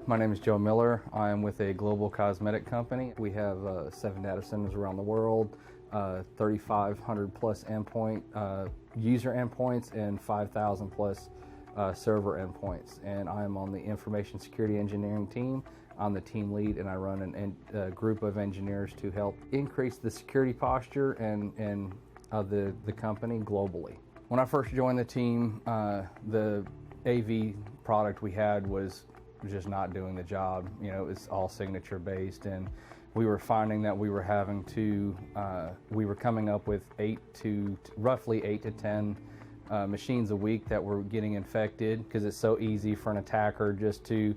My name is Joe Miller. I am with a global cosmetic company. We have 7 data centers around the world, 3,500 plus user endpoints, and 5,000 plus server endpoints. And I am on the information security engineering team. I'm the team lead, and I run a group of engineers to help increase the security posture and of the company globally. When I first joined the team, the AV product we had was just not doing the job. You know, it's all signature based, and we were finding that we were having to, we were coming up with roughly 8 to 10 machines a week that were getting infected, because it's so easy for an attacker just to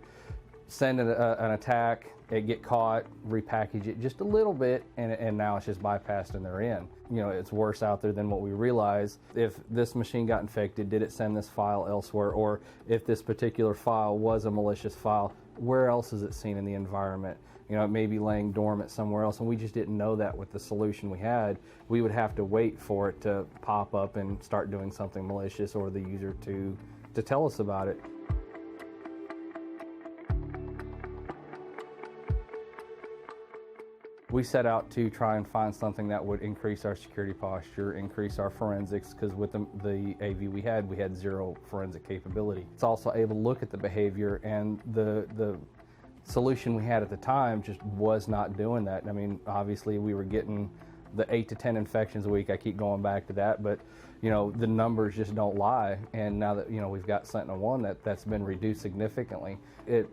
send an attack, it get caught, repackage it just a little bit, and now it's just bypassed and they're in. You know, it's worse out there than what we realize. If this machine got infected, did it send this file elsewhere? Or if this particular file was a malicious file, where else is it seen in the environment? You know, it may be laying dormant somewhere else, and we just didn't know that with the solution we had. We would have to wait for it to pop up and start doing something malicious, or the user to tell us about it. We set out to try and find something that would increase our security posture, increase our forensics, because with the AV we had 0 forensic capability. It's also able to look at the behavior, and the solution we had at the time just was not doing that. I mean, obviously we were getting the 8 to 10 infections a week. I keep going back to that, but you know, the numbers just don't lie. And now that, you know, we've got SentinelOne, that's been reduced significantly. It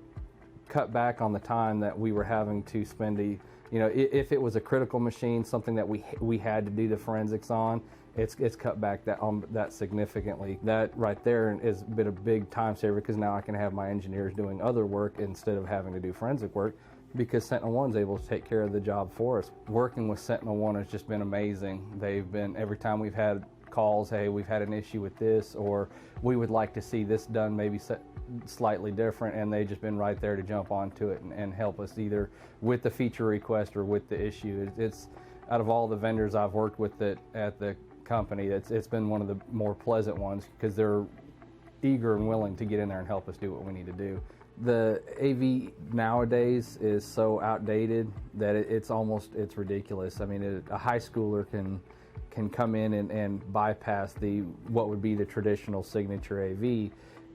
cut back on the time that we were having to spend you know, if it was a critical machine, something that we had to do the forensics on, it's cut back that significantly. That right there has been a big time saver, because now I can have my engineers doing other work instead of having to do forensic work, because SentinelOne's able to take care of the job for us. Working with SentinelOne has just been amazing. They've been, every time we've had calls, hey, we've had an issue with this, or we would like to see this done maybe slightly different, and they've just been right there to jump onto it and help us either with the feature request or with the issue. It's out of all the vendors I've worked with at the company, it's been one of the more pleasant ones, because they're eager and willing to get in there and help us do what we need to do. The AV nowadays is so outdated that it's ridiculous. I mean, a high schooler can come in and bypass what would be the traditional signature AV.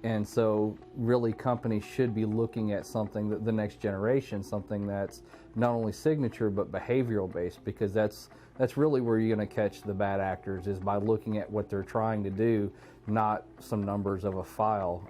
And so really companies should be looking at something that the next generation, something that's not only signature but behavioral based, because that's really where you're going to catch the bad actors, is by looking at what they're trying to do, not some numbers of a file.